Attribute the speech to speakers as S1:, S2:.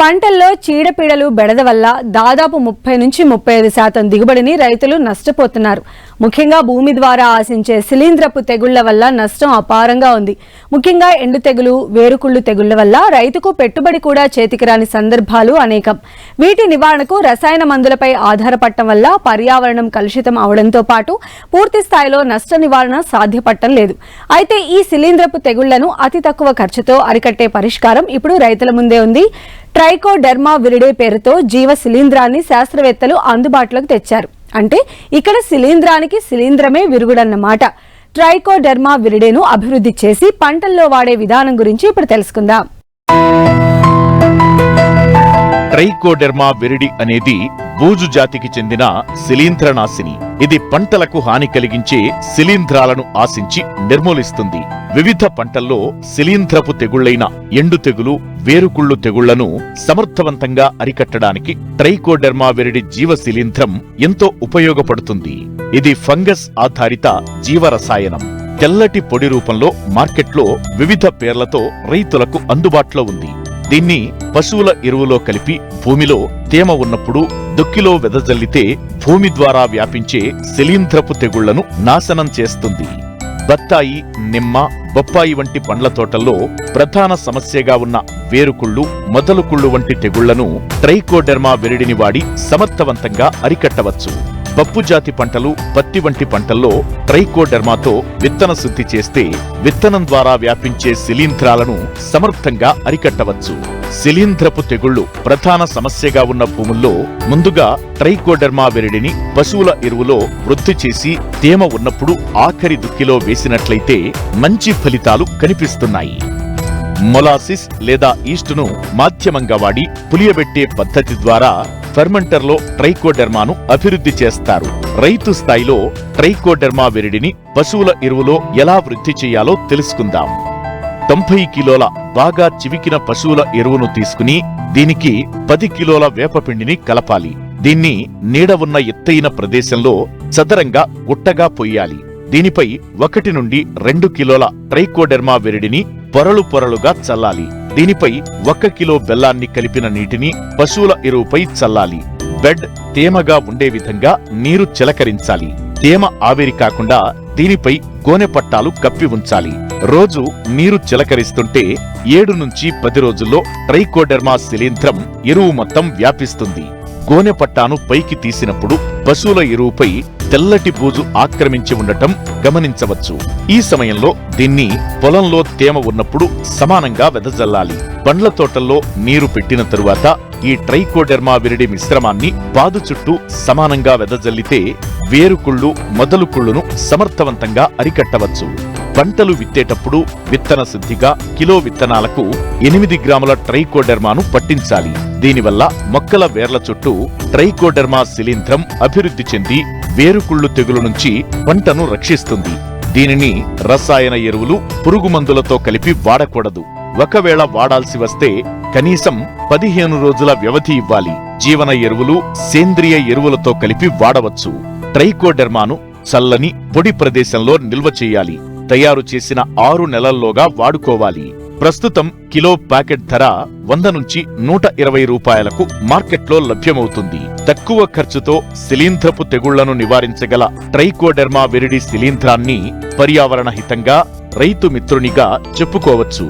S1: పంటల్లో చీడపీడలు బెడద వల్ల దాదాపు 30 నుంచి 35% దిగుబడిని రైతులు నష్టపోతున్నారు. ముఖ్యంగా భూమి ద్వారా ఆశించే శిలీంధ్రపు తెగుళ్ల వల్ల నష్టం అపారంగా ఉంది. ముఖ్యంగా ఎండు తెగులు, వేరుకుళ్ళు తెగుళ్ల వల్ల రైతుకు పెట్టుబడి కూడా చేతికి రాని సందర్భాలు అనేకం. వీటి నివారణకు రసాయన మందులపై ఆధారపడటం వల్ల పర్యావరణం కలుషితం అవడంతో పాటు పూర్తి స్థాయిలో నష్ట నివారణ సాధ్యపడటం లేదు. అయితే ఈ శిలీంధ్రపు తెగుళ్లను అతి తక్కువ ఖర్చుతో అరికట్టే పరిష్కారం ఇప్పుడు రైతుల ముందే ఉంది. ట్రైకోడెర్మా విరిడే పేరుతో జీవ శిలీంధ్రాన్ని శాస్త్రవేత్తలు అందుబాటులోకి తెచ్చారు. అంటే ఇక్కడ శిలీంధ్రానికి శిలీంధ్రమే విరుగుడన్నమాట. ట్రైకోడెర్మా విరిడేను అభివృద్ధి చేసి పంటల్లో వాడే విధానం గురించి ఇప్పుడు తెలుసుకుందాం.
S2: ట్రైకోడెర్మా విరిడి అనేది బూజు జాతికి చెందిన శిలీంధ్రనాశిని. ఇది పంటలకు హాని కలిగించే శిలీంధ్రాలను ఆశించి నిర్మూలిస్తుంది. వివిధ పంటల్లో శిలీంధ్రపు తెగుళ్లైన ఎండు తెగులు, వేరుకుళ్ళు తెగుళ్లను సమర్థవంతంగా అరికట్టడానికి ట్రైకోడెర్మా విరిడి జీవ శిలీంధ్రం ఎంతో ఉపయోగపడుతుంది. ఇది ఫంగస్ ఆధారిత జీవరసాయనం. తెల్లటి పొడి రూపంలో మార్కెట్లో వివిధ పేర్లతో రైతులకు అందుబాటులో ఉంది. దీన్ని పశువుల ఎరువులో కలిపి భూమిలో తేమ ఉన్నప్పుడు దుక్కిలో వెదజల్లితే భూమి ద్వారా వ్యాపించే శిలీంధ్రపు తెగుళ్లను నాశనం చేస్తుంది. బత్తాయి, నిమ్మ, బొప్పాయి వంటి పండ్ల తోటల్లో ప్రధాన సమస్యగా ఉన్న వేరుకుళ్ళు, మొదలుకుళ్ళు వంటి తెగుళ్లను ట్రైకోడెర్మా విరిడిని వాడి సమర్థవంతంగా అరికట్టవచ్చు. పప్పు జాతి పంటలు, పత్తి వంటి పంటల్లో ట్రైకోడెర్మాతో విత్తన శుద్ధి చేస్తే విత్తనం ద్వారా వ్యాపించే శిలీంధ్రాలను సమర్థంగా అరికట్టవచ్చు. శిలీంధ్రపు తెగుళ్లు ప్రధాన సమస్యగా ఉన్న భూముల్లో ముందుగా ట్రైకోడెర్మా విరిడిని పశువుల ఎరువులో వృద్ధి చేసి తేమ ఉన్నప్పుడు ఆఖరి దుక్కిలో వేసినట్లయితే మంచి ఫలితాలు కనిపిస్తున్నాయి. మొలాసిస్ లేదా ఈస్టును మాధ్యమంగా వాడి పులియబెట్టే పద్ధతి ద్వారా ఫెర్మెంటర్లో ట్రైకోడెర్మాను అభివృద్ధి చేస్తారు. రైతు స్థాయిలో ట్రైకోడెర్మా విరిడిని పశువుల ఎరువులో ఎలా వృద్ధి చేయాలో తెలుసుకుందాం. 90 కిలోల బాగా చివికిన పశువుల ఎరువును తీసుకుని దీనికి 10 కిలోల వేపపిండిని కలపాలి. దీన్ని నీడ ఉన్న ఎత్తైన ప్రదేశంలో చదరంగా గుట్టగా పొయ్యాలి. దీనిపై 1 నుండి 2 కిలోల ట్రైకోడెర్మా విరిడిని పొరలు పొరలుగా చల్లాలి. దీనిపై 1 కిలో బెల్లాన్ని కలిపిన నీటిని పశువుల ఎరువుపై చల్లాలి. బెడ్ తేమగా ఉండే విధంగా నీరు చిలకరించాలి. తేమ ఆవిరి కాకుండా దీనిపై గోనె పట్టాలు కప్పి ఉంచాలి. రోజు నీరు చిలకరిస్తుంటే 7 నుంచి 10 రోజుల్లో ట్రైకోడెర్మా శిలీంధ్రం ఎరువు మొత్తం వ్యాపిస్తుంది. గోనె పట్టాను పైకి తీసినప్పుడు పశువుల ఎరువుపై తెల్లటి బూజు ఆక్రమించి ఉండటం గమనించవచ్చు. ఈ సమయంలో దీన్ని పొలంలో తేమ ఉన్నప్పుడు సమానంగా వెదజల్లాలి. పండ్ల తోటల్లో నీరు పెట్టిన తరువాత ఈ ట్రైకోడెర్మా విరిడి మిశ్రమాన్ని పాదు చుట్టూ సమానంగా వెదజల్లితే వేరుకుళ్ళు, మొదలుకుళ్ళును సమర్థవంతంగా అరికట్టవచ్చు. పంటలు విత్తేటప్పుడు విత్తన శుద్ధిగా కిలో విత్తనాలకు 8 గ్రాముల ట్రైకోడెర్మాను పట్టించాలి. దీనివల్ల మొక్కల వేర్ల చుట్టూ ట్రైకోడెర్మా శిలీంధ్రం అభివృద్ధి చెంది వేరుకుళ్ళు తెగులు నుంచి పంటను రక్షిస్తుంది. దీనిని రసాయన ఎరువులు, పురుగు మందులతో కలిపి వాడకూడదు. ఒకవేళ వాడాల్సి వస్తే కనీసం 15 రోజుల వ్యవధి ఇవ్వాలి. జీవన ఎరువులు, సేంద్రియ ఎరువులతో కలిపి వాడవచ్చు. ట్రైకోడెర్మాను చల్లని పొడి ప్రదేశంలో నిల్వ చేయాలి. తయారు చేసిన 6 నెలల్లోగా వాడుకోవాలి. ప్రస్తుతం కిలో ప్యాకెట్ ధర 100 నుంచి 120 రూపాయలకు మార్కెట్లో లభ్యమవుతుంది. తక్కువ ఖర్చుతో శిలీంధ్రపు తెగుళ్లను నివారించగల ట్రైకోడెర్మా విరిడి శిలీంధ్రాన్ని పర్యావరణ హితంగా రైతు మిత్రునిగా చెప్పుకోవచ్చు.